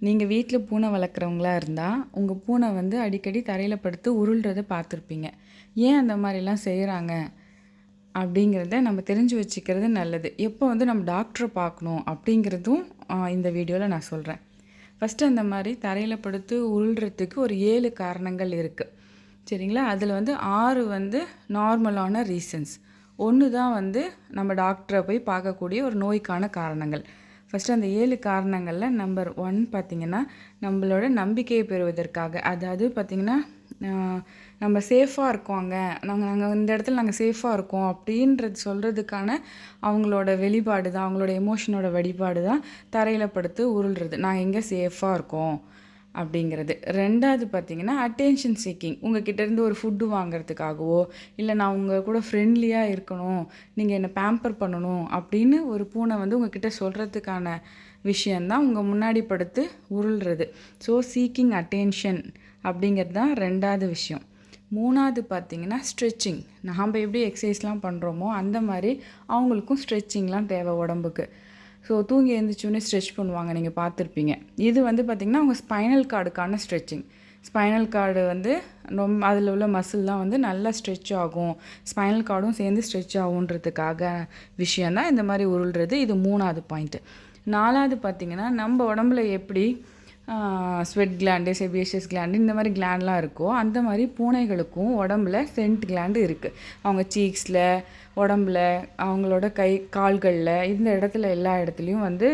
நீங்கள் வீட்டில் பூனை வளர்க்குறவங்களா இருந்தால் உங்கள் பூனை வந்து அடிக்கடி தரையில் படுத்து உருள்றதை பார்த்துருப்பீங்க. ஏன் அந்த மாதிரிலாம் செய்கிறாங்க அப்படிங்கிறத நம்ம தெரிஞ்சு வச்சுக்கிறது நல்லது. எப்போ வந்து நம்ம டாக்டரை பார்க்கணும் அப்படிங்கிறதும் இந்த வீடியோவில் நான் சொல்கிறேன். ஃபஸ்ட்டு அந்த மாதிரி தரையில் படுத்து உருள்றதுக்கு ஒரு 7 காரணங்கள் இருக்குது. சரிங்களா? அதில் வந்து 6 வந்து நார்மலான ரீசன்ஸ். 1 தான் வந்து நம்ம டாக்டரை போய் பார்க்கக்கூடிய ஒரு நோய்க்கான காரணங்கள். ஃபஸ்ட்டு அந்த 7 காரணங்களில் நம்பர் 1 பார்த்திங்கன்னா, நம்மளோட நம்பிக்கையை பெறுவதற்காக. அதாவது பார்த்திங்கன்னா, நம்ம சேஃபாக இருக்கோங்க, நாங்கள் இந்த இடத்துல நாங்கள் சேஃபாக இருக்கோம் அப்படின்றது சொல்கிறதுக்கான அவங்களோட வெளிப்பாடு தான், அவங்களோட எமோஷனோட வெளிப்பாடு தான் தரையில் படுத்து உருள்றது. நாங்கள் எங்கே சேஃபாக இருக்கோம் அப்படிங்கிறது. 2வது பார்த்திங்கன்னா அட்டென்ஷன் சீக்கிங். உங்கள் கிட்டேருந்து ஒரு ஃபுட்டு வாங்கிறதுக்காகவோ, இல்லை நான் உங்கள் கூட ஃப்ரெண்ட்லியாக இருக்கணும், நீங்கள் என்னை பேம்பர் பண்ணணும் அப்படின்னு ஒரு பூனை வந்து உங்ககிட்ட சொல்கிறதுக்கான விஷயந்தான் உங்கள் முன்னாடி படுத்து உருள்றது. ஸோ சீக்கிங் அட்டென்ஷன் அப்படிங்கிறது தான் 2வது விஷயம். 3வது பார்த்திங்கன்னா ஸ்ட்ரெச்சிங். நாம் எப்படி எக்ஸசைஸ்லாம் பண்ணுறோமோ அந்த மாதிரி அவங்களுக்கும் ஸ்ட்ரெச்சிங்லாம் தேவை உடம்புக்கு. ஸோ தூங்கி எழுந்திரிச்சோன்னே ஸ்ட்ரெச் பண்ணுவாங்க, நீங்கள் பார்த்துருப்பீங்க. இது வந்து பார்த்திங்கன்னா அவங்க ஸ்பைனல் கார்டுக்கான ஸ்ட்ரெச்சிங். ஸ்பைனல் கார்டு வந்து ரொம்ப அதில் உள்ள மசில்லாம் வந்து நல்லா ஸ்ட்ரெச் ஆகும், ஸ்பைனல் கார்டும் சேர்ந்து ஸ்ட்ரெச் ஆகுன்றதுக்காக விஷயந்தான் இந்த மாதிரி உருள்றது. இது 3வது பாயிண்ட்டு. 4வது பார்த்திங்கன்னா நம்ம உடம்புல எப்படி ஸ்வெட் கிளாண்டு, செபியேஷியஸ் கிளாண்டு இந்த மாதிரி கிளாண்ட்லாம் இருக்கோ அந்த மாதிரி பூனைகளுக்கும் உடம்புல சென்ட் கிளாண்டு இருக்குது. அவங்க சீக்ஸில், உடம்புல, அவங்களோட கை கால்களில், இந்த இடத்துல எல்லா இடத்துலையும் வந்து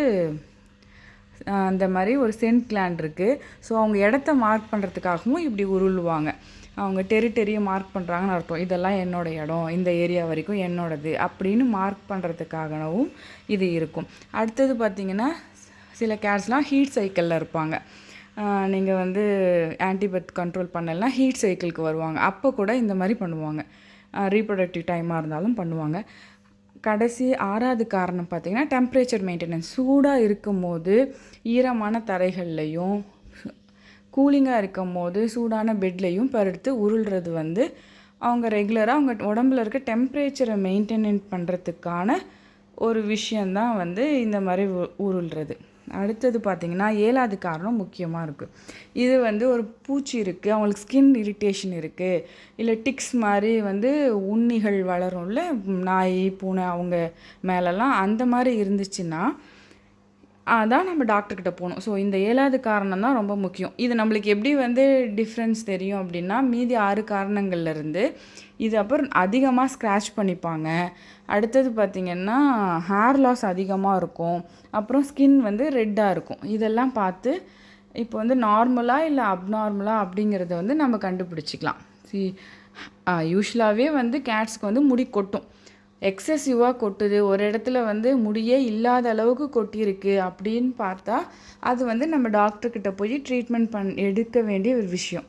அந்த மாதிரி ஒரு சென்ட் கிளாண்ட் இருக்குது. ஸோ அவங்க இடத்த மார்க் பண்ணுறதுக்காகவும் இப்படி உருள்வாங்க. அவங்க டெரிட்டரியை மார்க் பண்ணுறாங்கன்னு அர்த்தம். இதெல்லாம் என்னோடய இடம், இந்த ஏரியா வரைக்கும் என்னோடது அப்படின்னு மார்க் பண்ணுறதுக்காகவும் இது இருக்கும். அடுத்தது பார்த்திங்கன்னா, சில கேட்ஸ்லாம் ஹீட் சைக்கிளில் இருப்பாங்க. நீங்கள் வந்து ஆன்டிபயோட்டிக் கண்ட்ரோல் பண்ணலாம், ஹீட் சைக்கிளுக்கு வருவாங்க. அப்போ கூட இந்த மாதிரி பண்ணுவாங்க. ரீப்ரொடக்டிவ் டைமாக இருந்தாலும் பண்ணுவாங்க. கடைசி 6வது காரணம் பார்த்திங்கன்னா டெம்பரேச்சர் மெயின்டெனன்ஸ். சூடாக இருக்கும் போது ஈரமான தரைகள்லையும், கூலிங்காக இருக்கும் போது சூடான பெட்லேயும் படுத்து உருள்றது வந்து அவங்க ரெகுலராக அவங்க உடம்புல இருக்க டெம்பரேச்சரை மெயின்டெனன் பண்ணுறதுக்கான ஒரு விஷயந்தான் வந்து இந்த மாதிரி உருள்றது. அடுத்தது பார்த்திங்கன்னா 7வது காரணம் முக்கியமாக இருக்குது. இது வந்து ஒரு பூச்சி இருக்குது, அவங்களுக்கு ஸ்கின் இரிட்டேஷன் இருக்குது, இல்லை டிக்ஸ் மாதிரி வந்து உண்ணிகள் வளரும்ல, நாய் பூனை அவங்க மேலெல்லாம் அந்த மாதிரி இருந்துச்சுன்னா அதான் நம்ம டாக்டர்கிட்ட போகணும். ஸோ இந்த 7வது காரணம் தான் ரொம்ப முக்கியம். இது நம்மளுக்கு எப்படி வந்து டிஃப்ரென்ஸ் தெரியும் அப்படின்னா, மீதி 6 காரணங்கள்லேருந்து இது அப்புறம் அதிகமாக ஸ்க்ராட்ச் பண்ணிப்பாங்க. அடுத்தது பார்த்திங்கன்னா ஹேர் லாஸ் அதிகமாக இருக்கும், அப்புறம் ஸ்கின் வந்து ரெட்டாக இருக்கும். இதெல்லாம் பார்த்து இப்போ வந்து நார்மலாக இல்லை அப்நார்மலாக அப்படிங்கிறத வந்து நம்ம கண்டுபிடிச்சிக்கலாம். யூஸ்வலாகவே வந்து கேட்ஸ்க்கு வந்து முடி கொட்டும், எக்ஸசிவாக கொட்டுது, ஒரு இடத்துல வந்து முடியே இல்லாத அளவுக்கு கொட்டியிருக்கு அப்படின்னு பார்த்தா அது வந்து நம்ம டாக்டர்கிட்ட போய் ட்ரீட்மெண்ட் எடுக்க வேண்டிய ஒரு விஷயம்.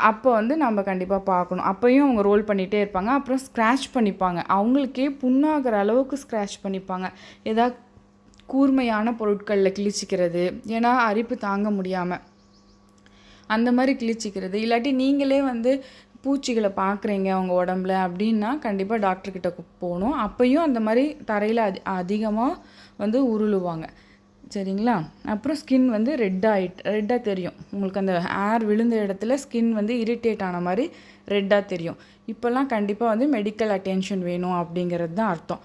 அப்போ வந்து நம்ம கண்டிப்பாக பார்க்கணும். அப்போயும் அவங்க ரோல் பண்ணிகிட்டே இருப்பாங்க, அப்புறம் ஸ்க்ராட்ச் பண்ணிப்பாங்க, அவங்களுக்கே புண்ணாகிற அளவுக்கு ஸ்க்ராட்ச் பண்ணிப்பாங்க. ஏதாவது கூர்மையான பொருட்களில் கிழிச்சிக்கிறது, ஏன்னா அரிப்பு தாங்க முடியாமல் அந்த மாதிரி கிழிச்சிக்கிறது. இல்லாட்டி நீங்களே வந்து பூச்சிகளை பார்க்குறீங்க அவங்க உடம்புல அப்படின்னா கண்டிப்பாக டாக்டர்கிட்ட போகணும். அப்போயும் அந்த மாதிரி தரையில் அதிகமாக வந்து உருளுவாங்க. சரிங்களா? அப்புறம் ஸ்கின் வந்து ரெட்டாக தெரியும். உங்களுக்கு அந்த ஏர் விழுந்த இடத்துல ஸ்கின் வந்து இரிட்டேட் ஆன மாதிரி ரெட்டாக தெரியும். இப்போல்லாம் கண்டிப்பாக வந்து மெடிக்கல் அட்டென்ஷன் வேணும் அப்படிங்கிறது தான் அர்த்தம்.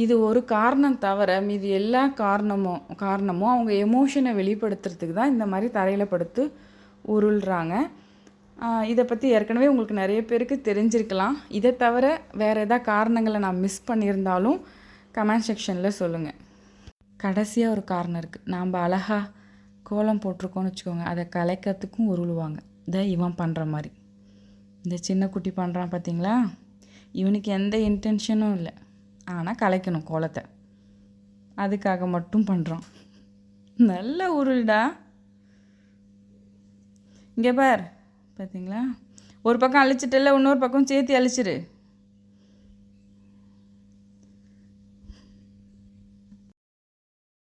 இது ஒரு காரணம் தவிர மீதி எல்லா காரணமும் அவங்க எமோஷனை வெளிப்படுத்துறதுக்கு தான் இந்த மாதிரி தரையில் படுத்து உருள்றாங்க. இதை பற்றி ஏற்கனவே உங்களுக்கு நிறைய பேருக்கு தெரிஞ்சிருக்கலாம். இதை தவிர வேறு எதாவது காரணங்களை நான் மிஸ் பண்ணியிருந்தாலும் கமெண்ட் செக்ஷனில் சொல்லுங்கள். கடைசியாக ஒரு காரணம் இருக்குது. நாம் அழகாக கோலம் போட்டிருக்கோன்னு வச்சுக்கோங்க, அதை கலைக்கிறதுக்கும் உருளுவாங்க. இதை இவன் பண்ணுற மாதிரி, இந்த சின்ன குட்டி பண்ணுறான் பார்த்தீங்களா, இவனுக்கு எந்த இன்டென்ஷனும் இல்லை, ஆனால் கலைக்கணும் கோலத்தை, அதுக்காக மட்டும் பண்ணுறான். நல்ல உருள்டா. இங்கே பார், பார்த்தீங்களா, ஒரு பக்கம் அழிச்சிட்டல, இன்னொரு பக்கம் சேர்த்து அழிச்சிரு.